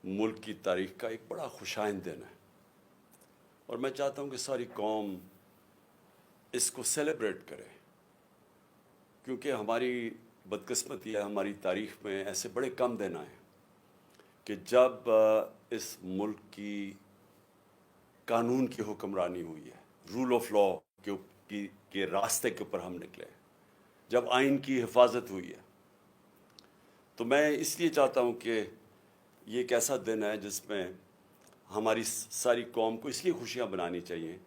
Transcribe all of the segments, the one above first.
ملک کی تاریخ کا ایک بڑا خوشائند دن ہے، اور میں چاہتا ہوں کہ ساری قوم اس کو سیلیبریٹ کرے، کیونکہ ہماری بدقسمتی ہے، ہماری تاریخ میں ایسے بڑے کم دن آئے کہ جب اس ملک کی قانون کی حکمرانی ہوئی ہے، رول آف لا کے راستے کے اوپر ہم نکلے، جب آئین کی حفاظت ہوئی ہے۔ تو میں اس لیے چاہتا ہوں کہ یہ ایک ایسا دن ہے جس میں ہماری ساری قوم کو اس لیے خوشیاں منانی چاہیے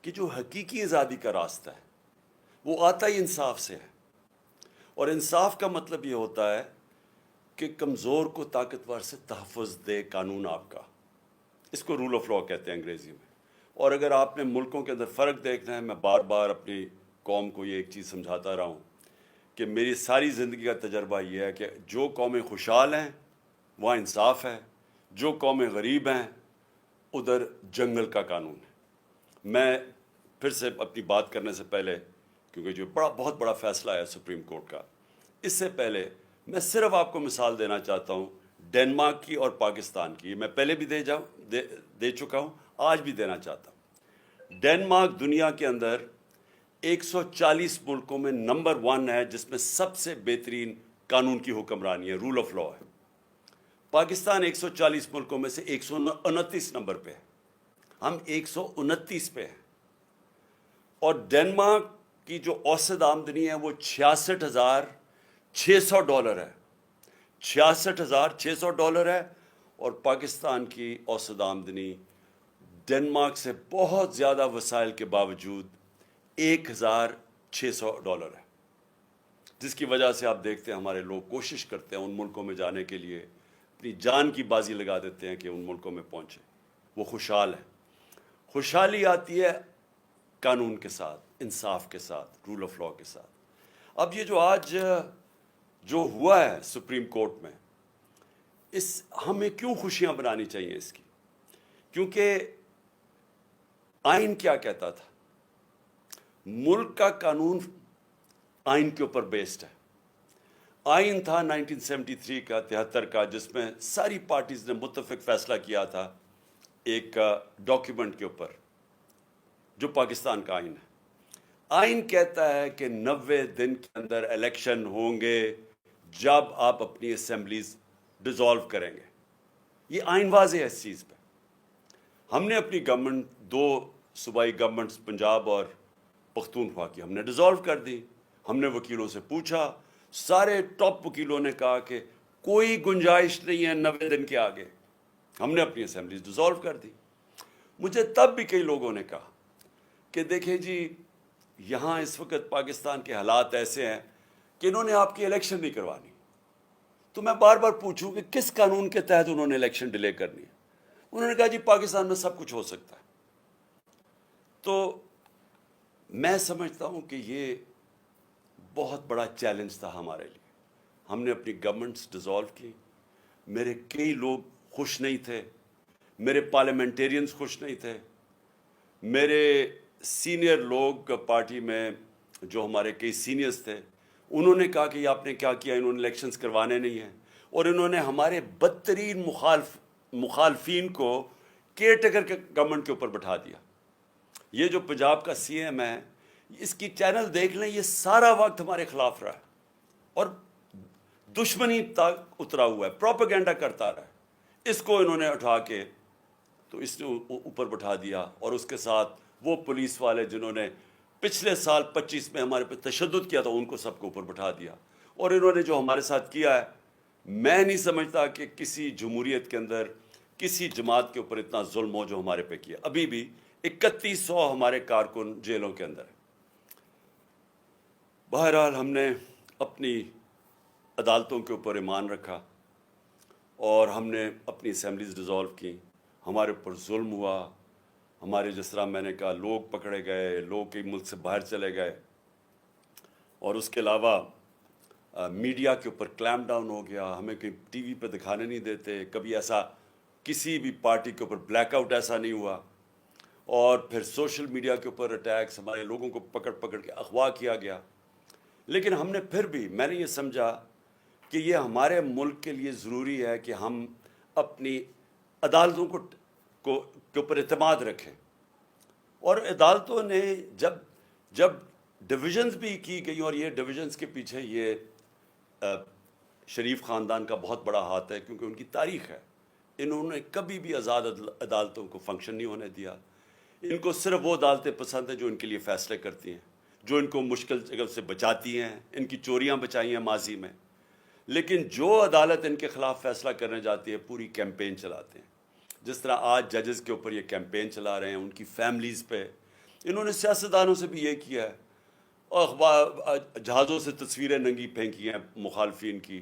کہ جو حقیقی آزادی کا راستہ ہے وہ آتا ہی انصاف سے ہے، اور انصاف کا مطلب یہ ہوتا ہے کہ کمزور کو طاقتور سے تحفظ دے قانون آپ کا۔ اس کو رول آف لا کہتے ہیں انگریزی میں۔ اور اگر آپ نے ملکوں کے اندر فرق دیکھنا ہے، میں بار بار اپنی قوم کو یہ ایک چیز سمجھاتا رہا ہوں کہ میری ساری زندگی کا تجربہ یہ ہے کہ جو قومیں خوشحال ہیں وہاں انصاف ہے، جو قومیں غریب ہیں ادھر جنگل کا قانون ہے۔ میں پھر سے اپنی بات کرنے سے پہلے، کیونکہ جو بہت بڑا فیصلہ ہے سپریم کورٹ کا، اس سے پہلے میں صرف آپ کو مثال دینا چاہتا ہوں ڈنمارک کی اور پاکستان کی۔ میں پہلے بھی دے چکا ہوں، آج بھی دینا چاہتا ہوں۔ ڈنمارک دنیا کے اندر 140 ملکوں میں نمبر 1 ہے جس میں سب سے بہترین قانون کی حکمرانی ہے، رول آف لا ہے۔ پاکستان 140 ملکوں میں سے 129 نمبر پہ ہے، ہم 129 پہ ہیں۔ اور ڈنمارک کی جو اوسط آمدنی ہے وہ $66,600 ہے، $66,600 ہے، اور پاکستان کی اوسط آمدنی ڈنمارک سے بہت زیادہ وسائل کے باوجود $1,600 ہے، جس کی وجہ سے آپ دیکھتے ہیں ہمارے لوگ کوشش کرتے ہیں ان ملکوں میں جانے کے لیے، اپنی جان کی بازی لگا دیتے ہیں کہ ان ملکوں میں پہنچے، وہ خوشحال ہیں۔ خوشحالی آتی ہے قانون کے ساتھ، انصاف کے ساتھ، رول آف لا کے ساتھ۔ اب یہ جو آج جو ہوا ہے سپریم کورٹ میں، ہمیں کیوں خوشیاں منانی چاہیے اس کی؟ کیونکہ آئین کیا کہتا تھا؟ ملک کا قانون آئین کے اوپر بیسڈ ہے۔ آئین تھا 1973 کا، 73 کا، جس میں ساری پارٹیز نے متفق فیصلہ کیا تھا ایک ڈاکیومنٹ کے اوپر جو پاکستان کا آئین ہے۔ آئین کہتا ہے کہ 90 دن کے اندر الیکشن ہوں گے جب آپ اپنی اسمبلیز ڈیزالو کریں گے۔ یہ آئین واضح ہے اس چیز پہ۔ ہم نے اپنی گورنمنٹ، 2 صوبائی گورنمنٹس پنجاب اور پختونخوا کی، ہم نے ڈیزالو کر دی۔ ہم نے وکیلوں سے پوچھا، سارے ٹاپ وکیلوں نے کہا کہ کوئی گنجائش نہیں ہے 90 دن کے آگے۔ ہم نے اپنی اسمبلیز ڈیزالو کر دی۔ مجھے تب بھی کئی لوگوں نے کہا کہ دیکھیں جی، یہاں اس وقت پاکستان کے حالات ایسے ہیں کہ انہوں نے آپ کی الیکشن نہیں کروانی۔ تو میں بار بار پوچھوں کہ کس قانون کے تحت انہوں نے الیکشن ڈیلے کرنی ہے؟ انہوں نے کہا جی پاکستان میں سب کچھ ہو سکتا ہے۔ تو میں سمجھتا ہوں کہ یہ بہت بڑا چیلنج تھا ہمارے لیے۔ ہم نے اپنی گورنمنٹس ڈیزالو کی۔ میرے کئی لوگ خوش نہیں تھے، میرے پارلیمنٹیرینز خوش نہیں تھے، میرے سینئر لوگ پارٹی میں جو ہمارے کئی سینئرز تھے انہوں نے کہا کہ یہ آپ نے کیا کیا، انہوں نے الیکشنز کروانے نہیں ہیں، اور انہوں نے ہمارے بدترین مخالفین کو کیئر ٹیکر کے گورنمنٹ کے اوپر بٹھا دیا۔ یہ جو پنجاب کا سی ایم ہے، اس کی چینل دیکھ لیں، یہ سارا وقت ہمارے خلاف رہا ہے اور دشمنی تک اترا ہوا ہے، پروپیگنڈا کرتا رہا ہے۔ اس کو انہوں نے اٹھا کے تو اس نے اوپر بٹھا دیا، اور اس کے ساتھ وہ پولیس والے جنہوں نے پچھلے سال 25 میں ہمارے پہ تشدد کیا تھا ان کو سب کو اوپر بٹھا دیا۔ اور انہوں نے جو ہمارے ساتھ کیا ہے، میں نہیں سمجھتا کہ کسی جمہوریت کے اندر کسی جماعت کے اوپر اتنا ظلم ہو جو ہمارے پہ کیا۔ ابھی بھی 3100 ہمارے کارکن جیلوں کے اندر ہیں۔ بہرحال ہم نے اپنی عدالتوں کے اوپر ایمان رکھا اور ہم نے اپنی اسمبلیز ڈیزالو کی۔ ہمارے اوپر ظلم ہوا، ہمارے جس طرح میں نے کہا لوگ پکڑے گئے، لوگ کئی ملک سے باہر چلے گئے، اور اس کے علاوہ میڈیا کے اوپر کلیمپ ڈاؤن ہو گیا، ہمیں کہیں ٹی وی پہ دکھانے نہیں دیتے، کبھی ایسا کسی بھی پارٹی کے اوپر بلیک آؤٹ ایسا نہیں ہوا، اور پھر سوشل میڈیا کے اوپر اٹیکس، ہمارے لوگوں کو پکڑ پکڑ کے اغوا کیا گیا۔ لیکن ہم نے پھر بھی، میں نے یہ سمجھا کہ یہ ہمارے ملک کے لیے ضروری ہے کہ ہم اپنی عدالتوں کے اوپر اعتماد رکھیں. اور عدالتوں نے جب ڈویژنز بھی کی گئی، اور یہ ڈویژنز کے پیچھے یہ شریف خاندان کا بہت بڑا ہاتھ ہے، کیونکہ ان کی تاریخ ہے. انہوں نے کبھی بھی آزاد عدالتوں کو فنکشن نہیں ہونے دیا. ان کو صرف وہ عدالتیں پسند ہیں جو ان کے لیے فیصلے کرتی ہیں، جو ان کو مشکل جگہ سے بچاتی ہیں. ان کی چوریاں بچائی ہیں ماضی میں، لیکن جو عدالت ان کے خلاف فیصلہ کرنے جاتی ہے پوری کیمپین چلاتے ہیں. جس طرح آج ججز کے اوپر یہ کیمپین چلا رہے ہیں، ان کی فیملیز پہ. انہوں نے سیاستدانوں سے بھی یہ کیا ہے، اور جہازوں سے تصویریں ننگی پھینکی ہیں مخالفین کی.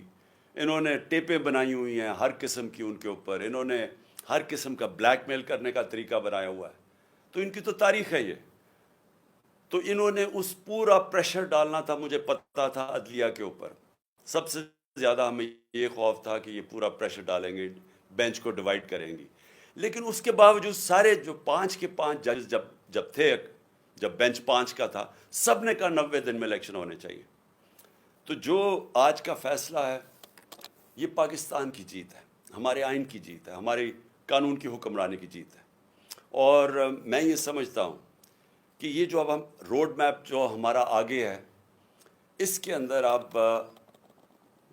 انہوں نے ٹیپیں بنائی ہوئی ہیں ہر قسم کی ان کے اوپر. انہوں نے ہر قسم کا بلیک میل کرنے کا طریقہ بنایا ہوا ہے. تو ان کی تو تاریخ ہے یہ. تو انہوں نے اس پورا پریشر ڈالنا تھا، مجھے پتا تھا عدلیہ کے اوپر. سب سے زیادہ ہمیں یہ خوف تھا کہ یہ پورا پریشر ڈالیں گے، بینچ کو ڈیوائیڈ کریں گی. لیکن اس کے باوجود سارے جو 5 کے 5 ججز جب بینچ 5 کا تھا، سب نے کہا 90 دن میں الیکشن ہونے چاہیے. تو جو آج کا فیصلہ ہے یہ پاکستان کی جیت ہے، ہمارے آئین کی جیت ہے، ہمارے قانون کی حکمرانی کی جیت ہے. اور میں یہ سمجھتا ہوں کہ یہ جو اب ہم روڈ میپ جو ہمارا آگے ہے، اس کے اندر اب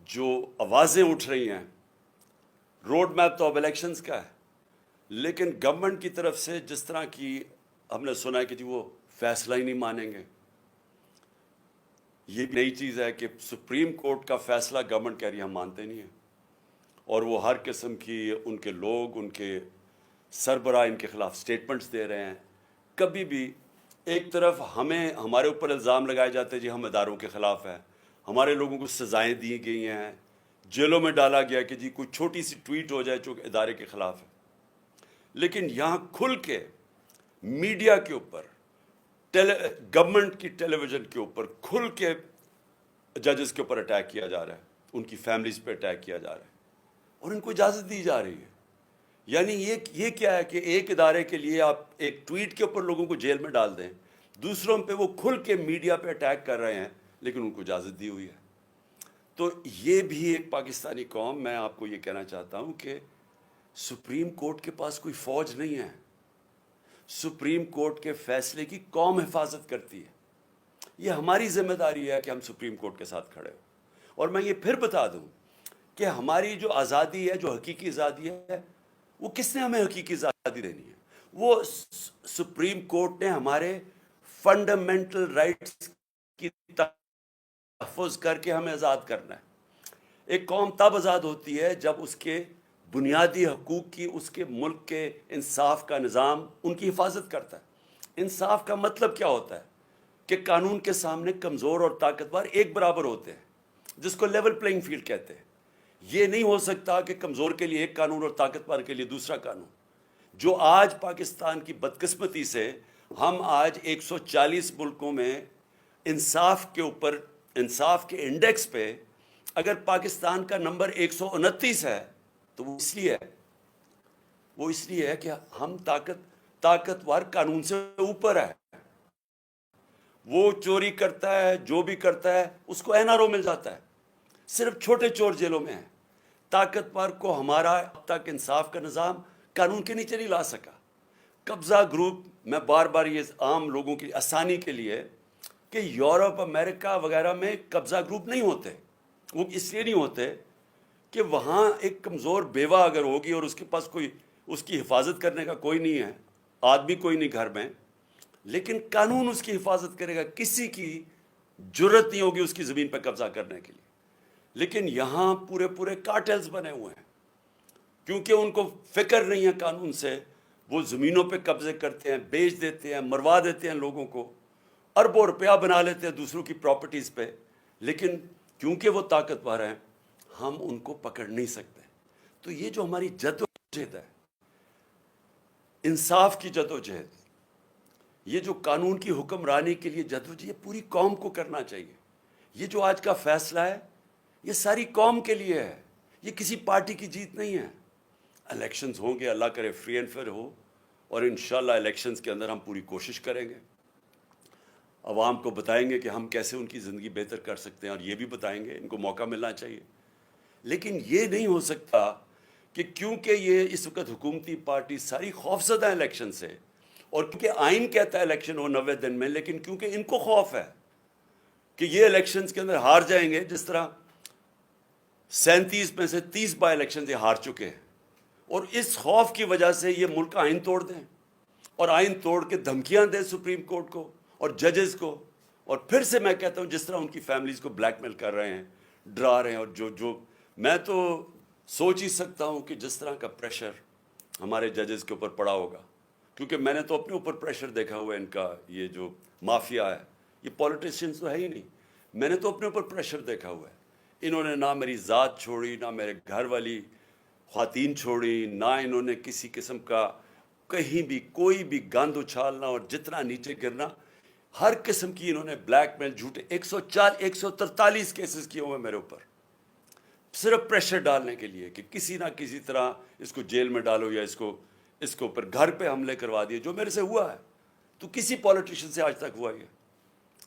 جو آوازیں اٹھ رہی ہیں، روڈ میپ تو اب الیکشنز کا ہے، لیکن گورنمنٹ کی طرف سے جس طرح کی ہم نے سنا ہے کہ جی وہ فیصلہ ہی نہیں مانیں گے. یہ نئی چیز ہے کہ سپریم کورٹ کا فیصلہ گورنمنٹ کہہ رہی ہے ہم مانتے نہیں ہیں. اور وہ ہر قسم کی ان کے لوگ، ان کے سربراہ ان کے خلاف سٹیٹمنٹس دے رہے ہیں. کبھی بھی ایک طرف ہمارے اوپر الزام لگائے جاتے ہیں جی ہم اداروں کے خلاف ہیں، ہمارے لوگوں کو سزائیں دی گئی ہیں، جیلوں میں ڈالا گیا کہ جی کوئی چھوٹی سی ٹویٹ ہو جائے جو کہ ادارے کے خلاف ہے. لیکن یہاں کھل کے میڈیا کے اوپر، گورنمنٹ کی ٹیلی ویژن کے اوپر کھل کے ججز کے اوپر اٹیک کیا جا رہا ہے، ان کی فیملیز پہ اٹیک کیا جا رہا ہے، اور ان کو اجازت دی جا رہی ہے. یعنی یہ کیا ہے کہ ایک ادارے کے لیے آپ ایک ٹویٹ کے اوپر لوگوں کو جیل میں ڈال دیں، دوسروں پہ وہ کھل کے میڈیا پہ اٹیک کر رہے ہیں، لیکن ان کو اجازت دی ہوئی ہے. تو یہ بھی ایک پاکستانی قوم، میں آپ کو یہ کہنا چاہتا ہوں کہ سپریم کورٹ کے پاس کوئی فوج نہیں ہے. سپریم کورٹ کے فیصلے کی قوم حفاظت کرتی ہے. یہ ہماری ذمہ داری ہے کہ ہم سپریم کورٹ کے ساتھ کھڑے ہوں. اور میں یہ پھر بتا دوں کہ ہماری جو آزادی ہے، جو حقیقی آزادی ہے، وہ کس نے ہمیں حقیقی آزادی دینی ہے؟ وہ سپریم کورٹ نے ہمارے فنڈامنٹل رائٹس کی تحفظ کر کے ہمیں آزاد کرنا ہے. ایک قوم تب آزاد ہوتی ہے جب اس کے بنیادی حقوق کی، اس کے ملک کے انصاف کا نظام ان کی حفاظت کرتا ہے. انصاف کا مطلب کیا ہوتا ہے؟ کہ قانون کے سامنے کمزور اور طاقتور ایک برابر ہوتے ہیں، جس کو لیول پلینگ فیلڈ کہتے ہیں. یہ نہیں ہو سکتا کہ کمزور کے لیے ایک قانون اور طاقتور کے لیے دوسرا قانون. جو آج پاکستان کی بدقسمتی سے ہم آج 140 ملکوں میں انصاف کے اوپر، انصاف کے انڈیکس پہ اگر پاکستان کا نمبر 129 ہے تو وہ اس لیے ہے کہ ہم طاقتور قانون سے اوپر ہے. وہ چوری کرتا ہے، جو بھی کرتا ہے اس کو این آر او مل جاتا ہے. صرف چھوٹے چور جیلوں میں ہیں. طاقتور کو ہمارا اب تک انصاف کا نظام قانون کے نیچے نہیں لا سکا. قبضہ گروپ، میں بار بار یہ عام لوگوں کی آسانی کے لیے کہ یورپ، امریکہ وغیرہ میں قبضہ گروپ نہیں ہوتے. وہ اس لیے نہیں ہوتے کہ وہاں ایک کمزور بیوہ اگر ہوگی اور اس کے پاس کوئی اس کی حفاظت کرنے کا کوئی نہیں ہے، آدمی کوئی نہیں گھر میں، لیکن قانون اس کی حفاظت کرے گا. کسی کی جرت نہیں ہوگی اس کی زمین پہ قبضہ کرنے کے لیے. لیکن یہاں پورے کارٹلز بنے ہوئے ہیں، کیونکہ ان کو فکر نہیں ہے قانون سے. وہ زمینوں پہ قبضے کرتے ہیں، بیچ دیتے ہیں، مروا دیتے ہیں لوگوں کو، اربوں روپیہ بنا لیتے ہیں دوسروں کی پراپرٹیز پہ. لیکن کیونکہ وہ طاقتور ہیں ہم ان کو پکڑ نہیں سکتے. تو یہ جو ہماری جدوجہد ہے، انصاف کی جدوجہد، یہ جو قانون کی حکمرانی کے لیے جدوجہد، یہ پوری قوم کو کرنا چاہیے. یہ جو آج کا فیصلہ ہے یہ ساری قوم کے لیے ہے، یہ کسی پارٹی کی جیت نہیں ہے. الیکشنز ہوں گے، اللہ کرے فری اینڈ فیئر ہو، اور انشاءاللہ الیکشنز کے اندر ہم پوری کوشش کریں گے، عوام کو بتائیں گے کہ ہم کیسے ان کی زندگی بہتر کر سکتے ہیں، اور یہ بھی بتائیں گے ان کو موقع ملنا چاہیے. لیکن یہ نہیں ہو سکتا کہ کیونکہ یہ اس وقت حکومتی پارٹی ساری خوفزدہ ہیں الیکشن سے، اور کیونکہ آئین کہتا ہے الیکشن ہو 90 دن میں، لیکن کیونکہ ان کو خوف ہے کہ یہ الیکشنز کے اندر ہار جائیں گے، جس طرح 37 میں سے 30 بائی الیکشن یہ ہار چکے ہیں، اور اس خوف کی وجہ سے یہ ملک کا آئین توڑ دیں اور آئین توڑ کے دھمکیاں دیں سپریم کورٹ کو اور ججز کو، اور پھر سے میں کہتا ہوں جس طرح ان کی فیملیز کو بلیک میل کر رہے ہیں، ڈرا رہے ہیں، اور جو میں تو سوچ ہی سکتا ہوں کہ جس طرح کا پریشر ہمارے ججز کے اوپر پڑا ہوگا، کیونکہ میں نے تو اپنے اوپر پریشر دیکھا ہوا ہے ان کا، یہ جو مافیا ہے، یہ پولیٹیشینز تو ہے ہی نہیں، میں نے تو اپنے اوپر پریشر دیکھا ہوا ہے۔ انہوں نے نہ میری ذات چھوڑی، نہ میرے گھر والی خواتین چھوڑی، نہ انہوں نے کسی قسم کا کہیں بھی کوئی بھی گند اچھالنا اور جتنا نیچے گرنا، ہر قسم کی انہوں نے بلیک میل، جھوٹے 143 کیسز کیے ہوئے میرے اوپر، صرف پریشر ڈالنے کے لیے کہ کسی نہ کسی طرح اس کو جیل میں ڈالو، یا اس کو اوپر گھر پہ حملے کروا دیے، جو میرے سے ہوا ہے تو کسی پولیٹیشین سے آج تک ہوا ہے۔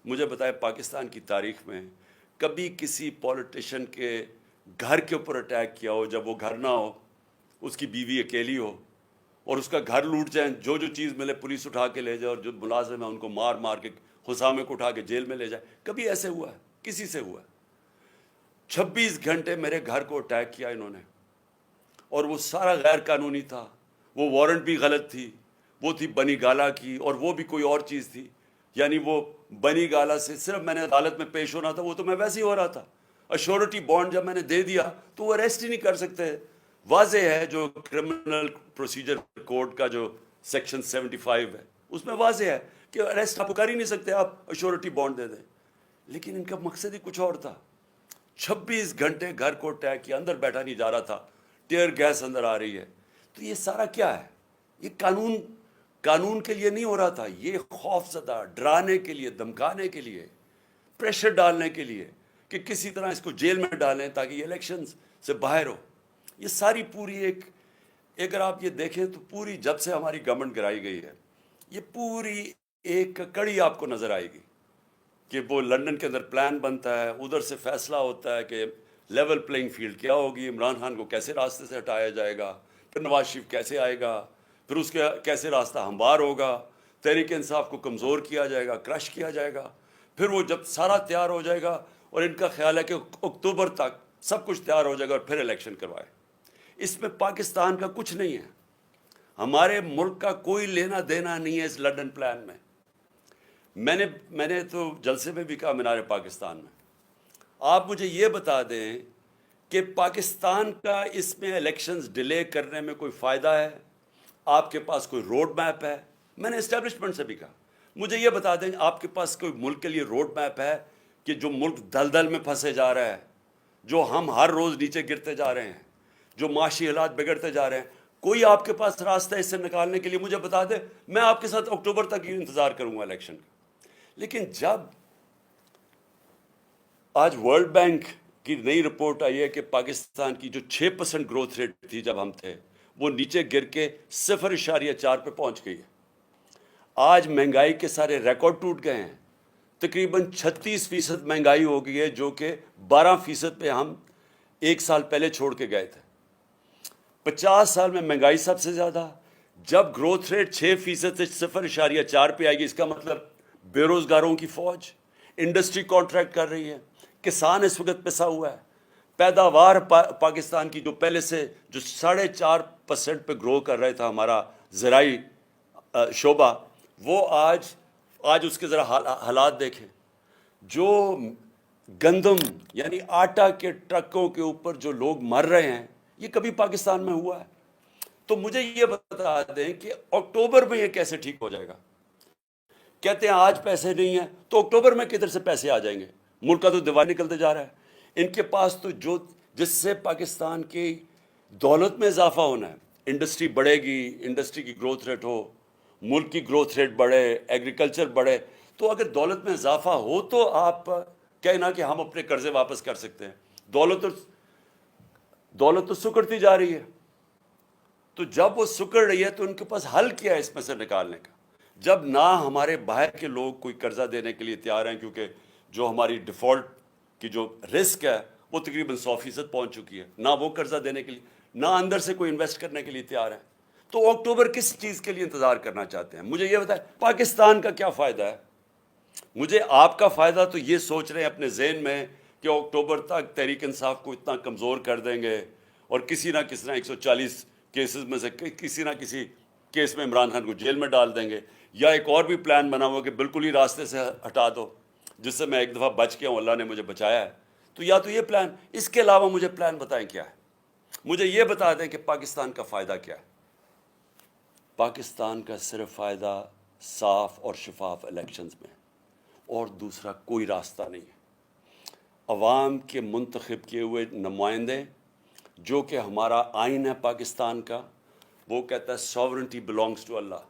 مجھے بتائے پاکستان کی تاریخ میں کبھی کسی پولیٹیشین کے گھر کے اوپر اٹیک کیا ہو جب وہ گھر نہ ہو، اس کی بیوی اکیلی ہو، اور اس کا گھر لوٹ جائیں، جو چیز ملے پولیس اٹھا کے لے جائے، اور جو ملازم ہے ان کو مار مار کے حسامے کو اٹھا کے جیل میں لے جائے؟ کبھی ایسے ہوا ہے؟ کسی سے ہوا ہے؟ 26 گھنٹے میرے گھر کو اٹیک کیا انہوں نے، اور وہ سارا غیر قانونی تھا، وہ وارنٹ بھی غلط تھی، وہ تھی بنی گالا کی، اور وہ بھی کوئی اور چیز تھی، یعنی وہ بنی گالا سے صرف میں نے عدالت میں پیش ہونا تھا، وہ تو میں ویسے ہی ہو رہا تھا، ایشورٹی بانڈ جب میں نے دے دیا تو وہ اریسٹ ہی نہیں کر سکتے۔ واضح ہے جو کرمنل پروسیجر کوڈ کا جو سیکشن 75 ہے، اس میں واضح ہے کہ اریسٹ آپ کر ہی نہیں سکتے، آپ ایشورٹی بانڈ دے دیں، لیکن ان کا مقصد ہی کچھ اور تھا۔ 26 گھنٹے گھر کو اٹیک کیا، اندر بیٹھا نہیں جا رہا تھا، ٹیئر گیس اندر آ رہی ہے۔ تو یہ سارا کیا ہے؟ یہ قانون کے لیے نہیں ہو رہا تھا، یہ خوف زدہ، ڈرانے کے لیے، دھمکانے کے لیے، پریشر ڈالنے کے لیے کہ کسی طرح اس کو جیل میں ڈالیں تاکہ یہ الیکشنز سے باہر ہو۔ یہ ساری پوری اگر آپ یہ دیکھیں تو پوری جب سے ہماری گورنمنٹ گرائی گئی ہے، یہ پوری ایک کڑی آپ کو نظر آئے گی کہ وہ لندن کے اندر پلان بنتا ہے، ادھر سے فیصلہ ہوتا ہے کہ لیول پلینگ فیلڈ کیا ہوگی، عمران خان کو کیسے راستے سے ہٹایا جائے گا، پھر نواز شریف کیسے آئے گا، پھر اس کے کیسے راستہ ہموار ہوگا، تحریک انصاف کو کمزور کیا جائے گا، کرش کیا جائے گا، پھر وہ جب سارا تیار ہو جائے گا، اور ان کا خیال ہے کہ اکتوبر تک سب کچھ تیار ہو جائے گا اور پھر الیکشن کروائے۔ اس میں پاکستان کا کچھ نہیں ہے، ہمارے ملک کا کوئی لینا دینا نہیں ہے اس لنڈن پلان میں۔ میں نے تو جلسے میں بھی کہا مینار پاکستان میں، آپ مجھے یہ بتا دیں کہ پاکستان کا اس میں الیکشنز ڈیلے کرنے میں کوئی فائدہ ہے؟ آپ کے پاس کوئی روڈ میپ ہے؟ میں نے اسٹیبلشمنٹ سے بھی کہا مجھے یہ بتا دیں آپ کے پاس کوئی ملک کے لیے روڈ میپ ہے کہ جو ملک دلدل میں پھنسے جا رہا ہے، جو ہم ہر روز نیچے گرتے جا رہے ہیں، جو معاشی حالات بگڑتے جا رہے ہیں، کوئی آپ کے پاس راستہ اس سے نکالنے کے لیے مجھے بتا دے، میں آپ کے ساتھ اکتوبر تک ہی انتظار کروں گا الیکشن کا۔ لیکن جب آج ورلڈ بینک کی نئی رپورٹ آئی ہے کہ پاکستان کی جو 6% گروتھ ریٹ تھی جب ہم تھے، وہ نیچے گر کے 0.4 پہ پہنچ گئی ہے۔ آج مہنگائی کے سارے ریکارڈ ٹوٹ گئے ہیں، تقریباً 36% مہنگائی ہو گئی ہے، جو کہ 12% پہ ہم 1 سال پہلے چھوڑ کے گئے تھے۔ 50 سال میں مہنگائی سب سے زیادہ۔ جب گروتھ ریٹ 6% سے 0.4 پہ آئے گی، اس کا مطلب بے روزگاروں کی فوج، انڈسٹری کانٹریکٹ کر رہی ہے، کسان اس وقت پسا ہوا ہے، پیداوار پاکستان کی جو پہلے سے جو 4.5% پہ گرو کر رہا تھا ہمارا زرعی شعبہ، وہ آج اس کے ذرا حالات دیکھیں۔ جو گندم یعنی آٹا کے ٹرکوں کے اوپر جو لوگ مر رہے ہیں، یہ کبھی پاکستان میں ہوا ہے؟ تو مجھے یہ بتا دیں کہ اکتوبر میں یہ کیسے ٹھیک ہو جائے گا؟ کہتے ہیں آج پیسے نہیں ہیں، تو اکتوبر میں کدھر سے پیسے آ جائیں گے؟ ملک کا تو دیوار نکلتے جا رہا ہے۔ ان کے پاس تو جس سے پاکستان کی دولت میں اضافہ ہونا ہے، انڈسٹری بڑھے گی، انڈسٹری کی گروتھ ریٹ ہو، ملک کی گروتھ ریٹ بڑھے، ایگریکلچر بڑھے، تو اگر دولت میں اضافہ ہو تو آپ کہنا کہ ہم اپنے قرضے واپس کر سکتے ہیں۔ دولت تو سکڑتی جا رہی ہے، تو جب وہ سکڑ رہی ہے تو ان کے پاس حل کیا ہے اس میں سے نکالنے کا؟ جب نہ ہمارے باہر کے لوگ کوئی قرضہ دینے کے لیے تیار ہیں، کیونکہ جو ہماری ڈیفالٹ کی جو رسک ہے وہ تقریباً 100% پہنچ چکی ہے، نہ وہ قرضہ دینے کے لیے، نہ اندر سے کوئی انویسٹ کرنے کے لیے تیار ہے. تو اکتوبر کس چیز کے لیے انتظار کرنا چاہتے ہیں؟ مجھے یہ بتائیں, پاکستان کا کیا فائدہ ہے؟ مجھے آپ کا فائدہ تو یہ سوچ رہے ہیں اپنے ذہن میں کہ اکتوبر تک تحریک انصاف کو اتنا کمزور کر دیں گے اور کسی نہ 140 کیسز میں سے کسی نہ کسی کیس میں عمران خان کو جیل میں ڈال دیں گے, یا ایک اور بھی پلان بنا ہوا کہ بالکل ہی راستے سے ہٹا دو, جس سے میں ایک دفعہ بچ گیا ہوں, اللہ نے مجھے بچایا ہے. تو یا تو یہ پلان, اس کے علاوہ مجھے پلان بتائیں کیا ہے. مجھے یہ بتا دیں کہ پاکستان کا فائدہ کیا ہے. پاکستان کا صرف فائدہ صاف اور شفاف الیکشنز میں, اور دوسرا کوئی راستہ نہیں ہے. عوام کے منتخب کیے ہوئے نمائندے, جو کہ ہمارا آئین ہے پاکستان کا, وہ کہتا ہے ساورنٹی بلانگس ٹو اللہ,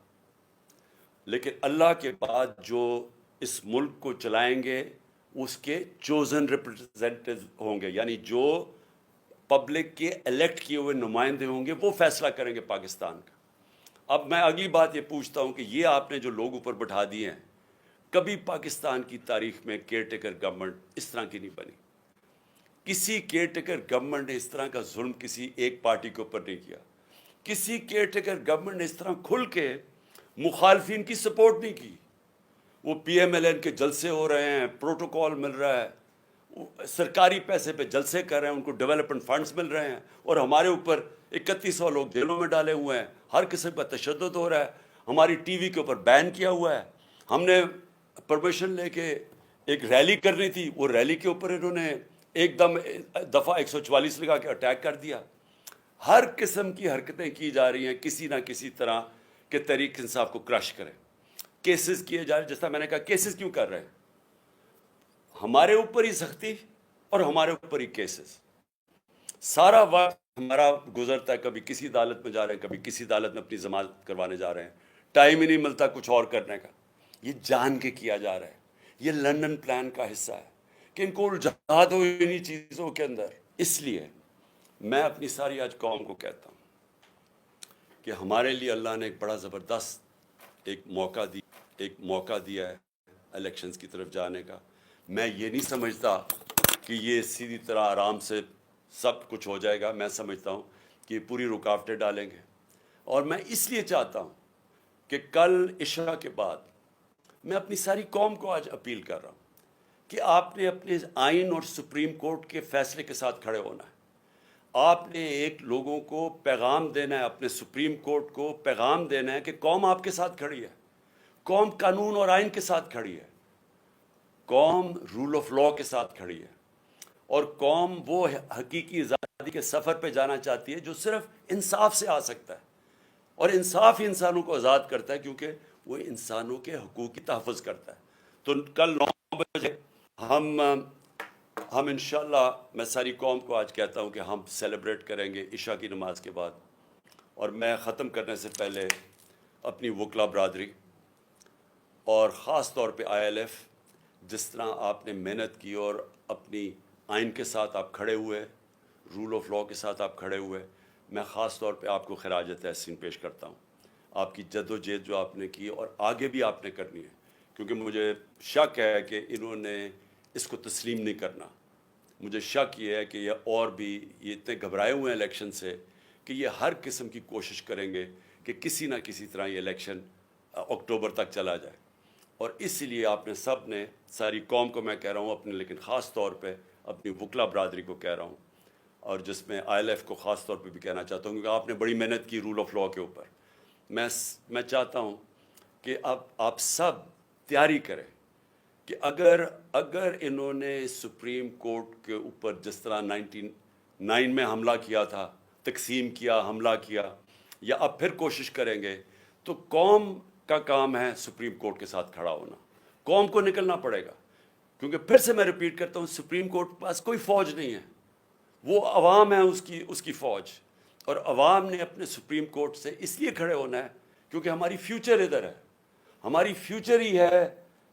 لیکن اللہ کے بعد جو اس ملک کو چلائیں گے اس کے چوزن ریپرزینٹیو ہوں گے, یعنی جو پبلک کے الیکٹ کیے ہوئے نمائندے ہوں گے, وہ فیصلہ کریں گے پاکستان کا. اب میں اگلی بات یہ پوچھتا ہوں کہ یہ آپ نے جو لوگ اوپر بٹھا دیے ہیں, کبھی پاکستان کی تاریخ میں کیئر ٹیکر گورنمنٹ اس طرح کی نہیں بنی. کسی کیئر ٹیکر گورنمنٹ نے اس طرح کا ظلم کسی ایک پارٹی کے اوپر نہیں کیا. کسی کیئر ٹیکر گورنمنٹ نے اس طرح کھل کے مخالفین کی سپورٹ نہیں کی. وہ پی ایم ایل این کے جلسے ہو رہے ہیں, پروٹوکول مل رہا ہے, سرکاری پیسے پہ جلسے کر رہے ہیں, ان کو ڈیولپمنٹ فنڈز مل رہے ہیں, اور ہمارے اوپر 3100 لوگ جیلوں میں ڈالے ہوئے ہیں, ہر قسم کا تشدد ہو رہا ہے, ہماری ٹی وی کے اوپر بین کیا ہوا ہے. ہم نے پرمیشن لے کے ایک ریلی کرنی تھی, وہ ریلی کے اوپر انہوں نے ایک دم دفعہ 144 لگا کے اٹیک کر دیا. ہر قسم کی حرکتیں کی جا رہی ہیں کسی نہ کسی طرح کہ تحریک انصاف کو کرش کریں. کیسز کیے جا رہے ہیں, جیسا میں نے کہا کیسز کیوں کر رہے ہیں؟ ہمارے اوپر ہی سختی اور ہمارے اوپر ہی کیسز. سارا وقت ہمارا گزرتا ہے, کبھی کسی عدالت میں جا رہے ہیں, کبھی کسی عدالت میں اپنی ضمانت کروانے جا رہے ہیں, ٹائم ہی نہیں ملتا کچھ اور کرنے کا. یہ جان کے کیا جا رہا ہے. یہ لندن پلان کا حصہ ہے کہ ان کو الجھا دو انہی چیزوں کے اندر. اس لیے میں اپنی ساری آج قوم کو کہتا ہوں کہ ہمارے لیے اللہ نے ایک بڑا زبردست ایک موقع دیا ہے الیکشنز کی طرف جانے کا. میں یہ نہیں سمجھتا کہ یہ سیدھی طرح آرام سے سب کچھ ہو جائے گا. میں سمجھتا ہوں کہ یہ پوری رکاوٹیں ڈالیں گے, اور میں اس لیے چاہتا ہوں کہ کل عشاء کے بعد میں اپنی ساری قوم کو آج اپیل کر رہا ہوں کہ آپ نے اپنے آئین اور سپریم کورٹ کے فیصلے کے ساتھ کھڑے ہونا ہے. آپ نے ایک لوگوں کو پیغام دینا ہے, اپنے سپریم کورٹ کو پیغام دینا ہے کہ قوم آپ کے ساتھ کھڑی ہے, قوم قانون اور آئین کے ساتھ کھڑی ہے, قوم رول آف لاء کے ساتھ کھڑی ہے, اور قوم وہ حقیقی آزادی کے سفر پہ جانا چاہتی ہے جو صرف انصاف سے آ سکتا ہے. اور انصاف ہی انسانوں کو آزاد کرتا ہے, کیونکہ وہ انسانوں کے حقوق کی تحفظ کرتا ہے. تو کل 9 بجے ہم انشاءاللہ, میں ساری قوم کو آج کہتا ہوں کہ ہم سیلیبریٹ کریں گے عشاء کی نماز کے بعد. اور میں ختم کرنے سے پہلے اپنی وکلا برادری اور خاص طور پہ آئی ایل ایف, جس طرح آپ نے محنت کی اور اپنی آئین کے ساتھ آپ کھڑے ہوئے, رول آف لاء کے ساتھ آپ کھڑے ہوئے, میں خاص طور پہ آپ کو خراج تحسین پیش کرتا ہوں. آپ کی جد و جہد جو آپ نے کی اور آگے بھی آپ نے کرنی ہے, کیونکہ مجھے شک ہے کہ انہوں نے اس کو تسلیم نہیں کرنا. مجھے شک یہ ہے کہ یہ اور بھی یہ اتنے گھبرائے ہوئے ہیں الیکشن سے کہ یہ ہر قسم کی کوشش کریں گے کہ کسی نہ کسی طرح یہ الیکشن اکتوبر تک چلا جائے. اور اس لیے آپ نے سب نے, ساری قوم کو میں کہہ رہا ہوں اپنے, لیکن خاص طور پہ اپنی وکلا برادری کو کہہ رہا ہوں, اور جس میں آئی ایل ایف کو خاص طور پہ بھی کہنا چاہتا ہوں, کیونکہ آپ نے بڑی محنت کی رول آف لاء کے اوپر. میں چاہتا ہوں کہ اب آپ سب تیاری کریں کہ اگر انہوں نے سپریم کورٹ کے اوپر جس طرح 99 میں حملہ کیا تھا, تقسیم کیا, حملہ کیا, یا اب پھر کوشش کریں گے, تو قوم کا کام ہے سپریم کورٹ کے ساتھ کھڑا ہونا. قوم کو نکلنا پڑے گا, کیونکہ پھر سے میں ریپیٹ کرتا ہوں, سپریم کورٹ کے پاس کوئی فوج نہیں ہے, وہ عوام ہے اس کی فوج. اور عوام نے اپنے سپریم کورٹ سے اس لیے کھڑے ہونا ہے کیونکہ ہماری فیوچر ادھر ہے. ہماری فیوچر ہی ہے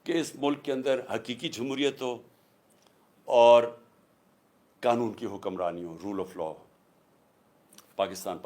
کہ اس ملک کے اندر حقیقی جمہوریت ہو اور قانون کی حکمرانی ہو, رول آف لاء. پاکستان